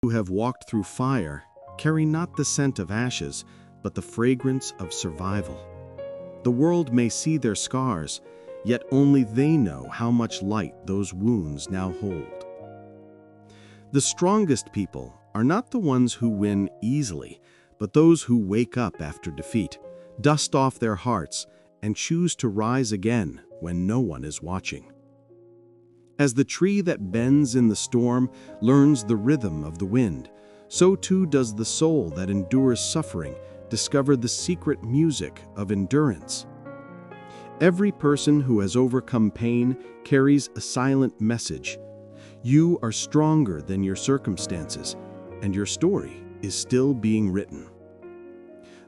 who have walked through fire carry not the scent of ashes, but the fragrance of survival. The world may see their scars, yet only they know how much light those wounds now hold. The strongest people are not the ones who win easily, but those who wake up after defeat, dust off their hearts, and choose to rise again when no one is watching. As the tree that bends in the storm learns the rhythm of the wind, so too does the soul that endures suffering discover the secret music of endurance. Every person who has overcome pain carries a silent message. You are stronger than your circumstances, and your story is still being written.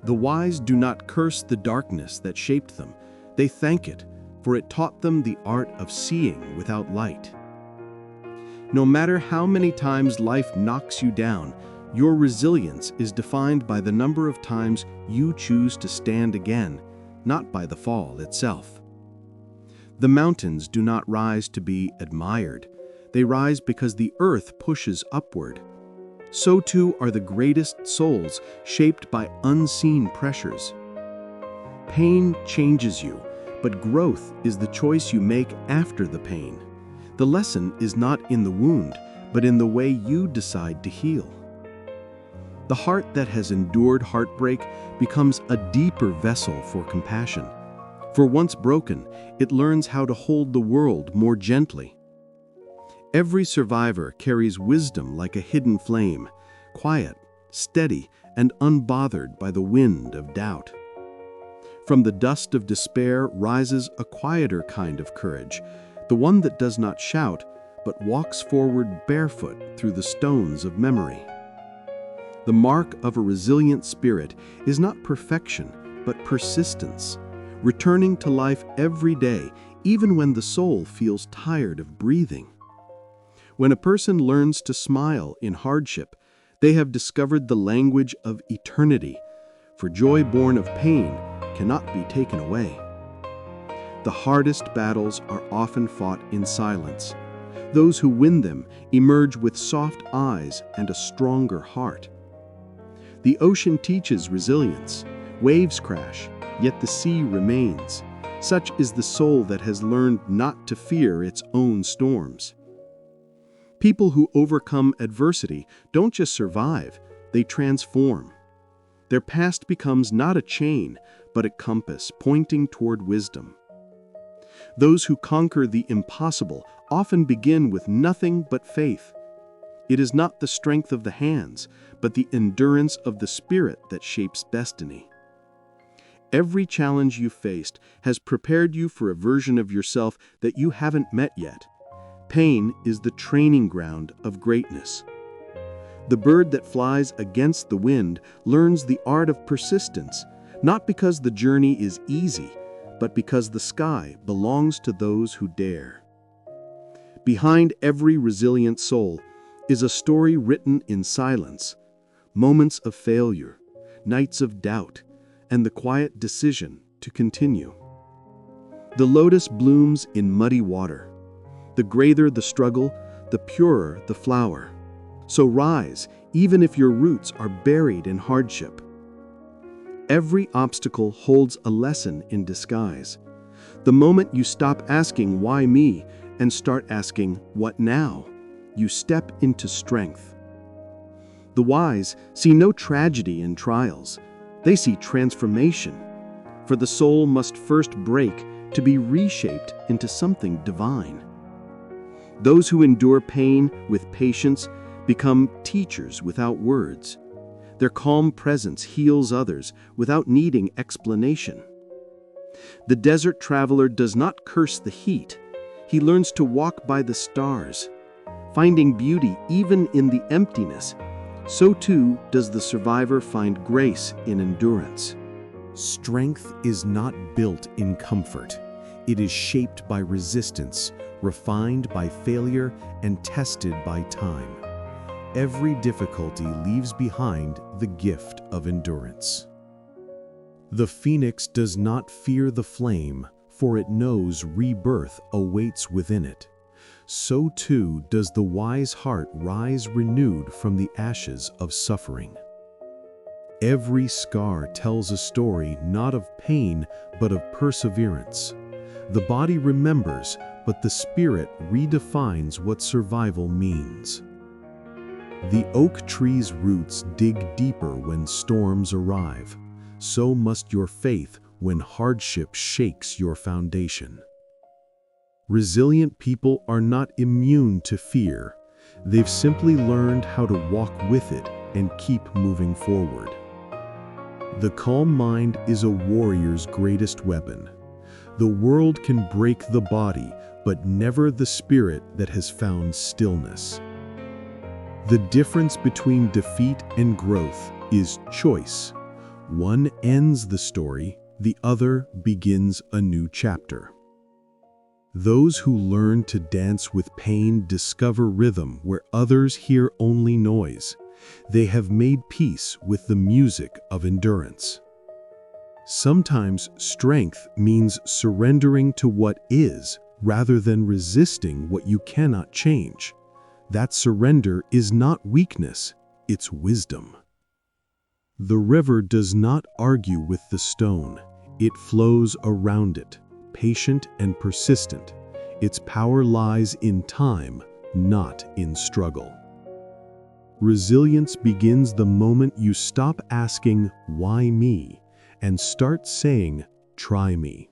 The wise do not curse the darkness that shaped them. They thank it, for it taught them the art of seeing without light. No matter how many times life knocks you down, your resilience is defined by the number of times you choose to stand again, not by the fall itself. The mountains do not rise to be admired. They rise because the earth pushes upward. So too are the greatest souls shaped by unseen pressures. Pain changes you, but growth is the choice you make after the pain. The lesson is not in the wound, but in the way you decide to heal. The heart that has endured heartbreak becomes a deeper vessel for compassion. For once broken, it learns how to hold the world more gently. Every survivor carries wisdom like a hidden flame, quiet, steady, and unbothered by the wind of doubt. From the dust of despair rises a quieter kind of courage, the one that does not shout, but walks forward barefoot through the stones of memory. The mark of a resilient spirit is not perfection, but persistence, returning to life every day, even when the soul feels tired of breathing. When a person learns to smile in hardship, they have discovered the language of eternity, for joy born of pain cannot be taken away. The hardest battles are often fought in silence. Those who win them emerge with soft eyes and a stronger heart. The ocean teaches resilience. Waves crash, yet the sea remains. Such is the soul that has learned not to fear its own storms. People who overcome adversity don't just survive, they transform. Their past becomes not a chain, but a compass pointing toward wisdom. Those who conquer the impossible often begin with nothing but faith. It is not the strength of the hands, but the endurance of the spirit that shapes destiny. Every challenge you faced has prepared you for a version of yourself that you haven't met yet. Pain is the training ground of greatness. The bird that flies against the wind learns the art of persistence, not because the journey is easy, but because the sky belongs to those who dare. Behind every resilient soul is a story written in silence, moments of failure, nights of doubt, and the quiet decision to continue. The lotus blooms in muddy water. The greater the struggle, the purer the flower. So rise, even if your roots are buried in hardship. Every obstacle holds a lesson in disguise. The moment you stop asking, "Why me?" and start asking, "What now?" you step into strength. The wise see no tragedy in trials. They see transformation. For the soul must first break to be reshaped into something divine. Those who endure pain with patience become teachers without words. Their calm presence heals others without needing explanation. The desert traveler does not curse the heat. He learns to walk by the stars, finding beauty even in the emptiness. So too does the survivor find grace in endurance. Strength is not built in comfort. It is shaped by resistance, refined by failure, and tested by time. Every difficulty leaves behind the gift of endurance. The phoenix does not fear the flame, for it knows rebirth awaits within it. so too does the wise heart rise renewed from the ashes of suffering. Every scar tells a story not of pain, but of perseverance. The body remembers, but the spirit redefines what survival means. The oak tree's roots dig deeper when storms arrive. So must your faith when hardship shakes your foundation. Resilient people are not immune to fear. They've simply learned how to walk with it and keep moving forward. The calm mind is a warrior's greatest weapon. The world can break the body, but never the spirit that has found stillness. The difference between defeat and growth is choice. One ends the story, the other begins a new chapter. Those who learn to dance with pain discover rhythm where others hear only noise. They have made peace with the music of endurance. Sometimes strength means surrendering to what is rather than resisting what you cannot change. That surrender is not weakness, it's wisdom. The river does not argue with the stone. It flows around it, patient and persistent. Its power lies in time, not in struggle. Resilience begins the moment you stop asking, "Why me?" and start saying, "Try me."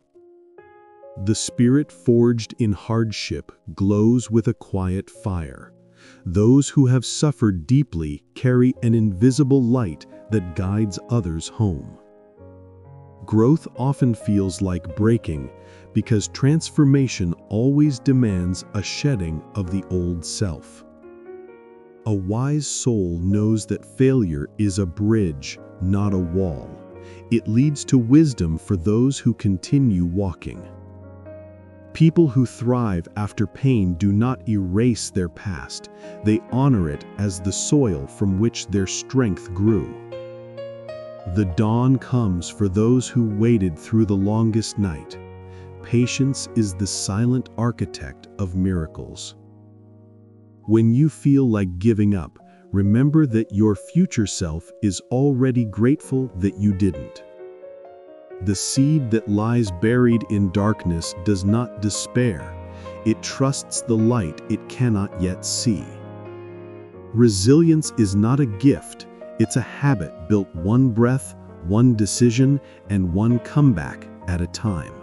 The spirit forged in hardship glows with a quiet fire. Those who have suffered deeply carry an invisible light that guides others home. Growth often feels like breaking because transformation always demands a shedding of the old self. A wise soul knows that failure is a bridge, not a wall. It leads to wisdom for those who continue walking. People who thrive after pain do not erase their past. They honor it as the soil from which their strength grew. The dawn comes for those who waited through the longest night. Patience is the silent architect of miracles. When you feel like giving up, remember that your future self is already grateful that you didn't. The seed that lies buried in darkness does not despair. It trusts the light it cannot yet see. Resilience is not a gift, it's a habit built one breath, one decision, and one comeback at a time.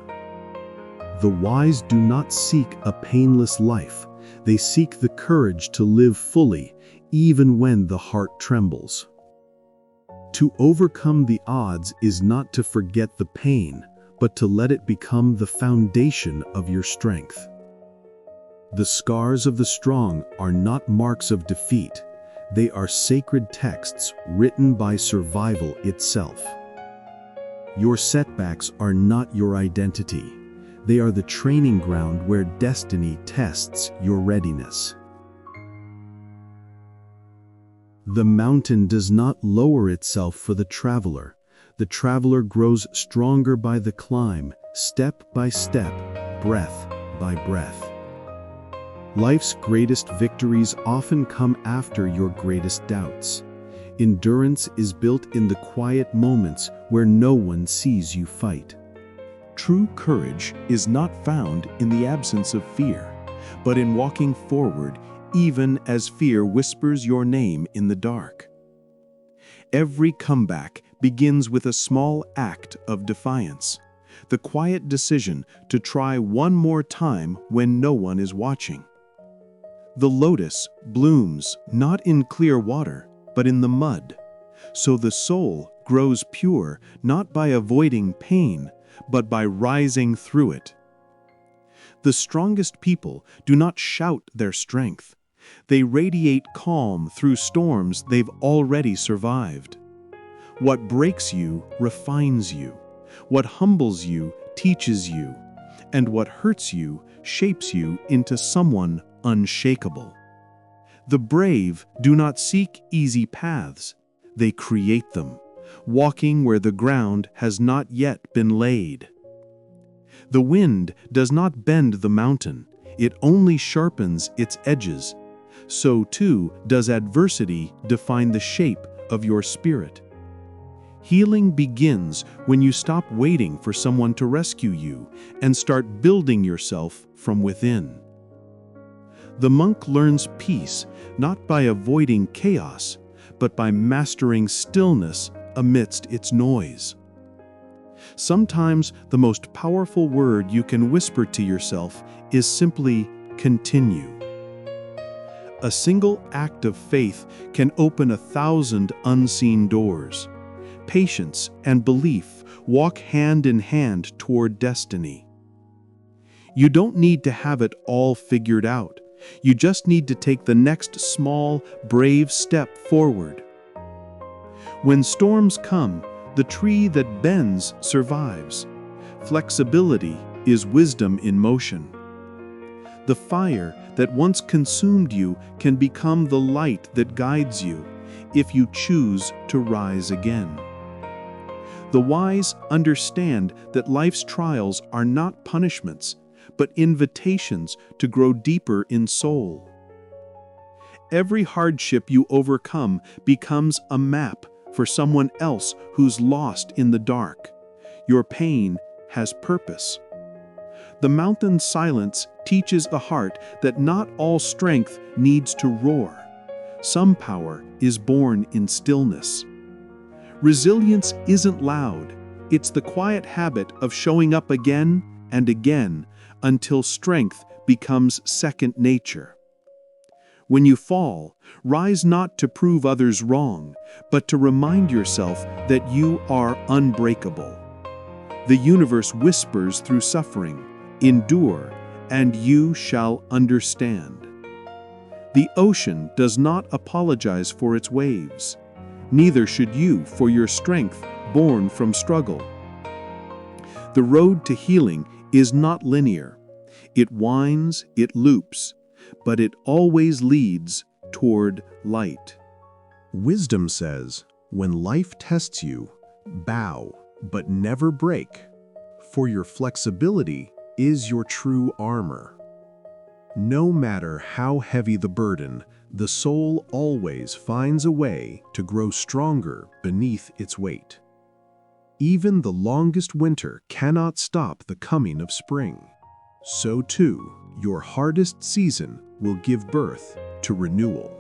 The wise do not seek a painless life. They seek the courage to live fully, even when the heart trembles. To overcome the odds is not to forget the pain, but to let it become the foundation of your strength. The scars of the strong are not marks of defeat. They are sacred texts written by survival itself. Your setbacks are not your identity. They are the training ground where destiny tests your readiness. The mountain does not lower itself for the traveler. The traveler grows stronger by the climb, step by step, breath by breath. Life's greatest victories often come after your greatest doubts. Endurance is built in the quiet moments where no one sees you fight. True courage is not found in the absence of fear, but in walking forward even as fear whispers your name in the dark. Every comeback begins with a small act of defiance, the quiet decision to try one more time when no one is watching. The lotus blooms not in clear water, but in the mud, so the soul grows pure not by avoiding pain, but by rising through it. The strongest people do not shout their strength. They radiate calm through storms they've already survived. What breaks you refines you. What humbles you teaches you. And what hurts you shapes you into someone unshakable. The brave do not seek easy paths. They create them, walking where the ground has not yet been laid. The wind does not bend the mountain. it only sharpens its edges. So too does adversity define the shape of your spirit. Healing begins when you stop waiting for someone to rescue you and start building yourself from within. The monk learns peace not by avoiding chaos, but by mastering stillness amidst its noise. Sometimes the most powerful word you can whisper to yourself is simply continue. A single act of faith can open 1,000 unseen doors. Patience and belief walk hand in hand toward destiny. You don't need to have it all figured out. You just need to take the next small, brave step forward. When storms come, the tree that bends survives. Flexibility is wisdom in motion. The fire that once consumed you can become the light that guides you if you choose to rise again. The wise understand that life's trials are not punishments, but invitations to grow deeper in soul. Every hardship you overcome becomes a map for someone else who's lost in the dark. Your pain has purpose. The mountain's silence teaches the heart that not all strength needs to roar. Some power is born in stillness. Resilience isn't loud. It's the quiet habit of showing up again and again until strength becomes second nature. When you fall, rise not to prove others wrong, but to remind yourself that you are unbreakable. The universe whispers through suffering, endure, and you shall understand. The ocean does not apologize for its waves. Neither should you for your strength born from struggle. The road to healing is not linear. It winds, it loops, but it always leads toward light. Wisdom says, when life tests you, bow, but never break, for your flexibility is your true armor. No matter how heavy the burden, the soul always finds a way to grow stronger beneath its weight. Even the longest winter cannot stop the coming of spring. So too, your hardest season will give birth to renewal.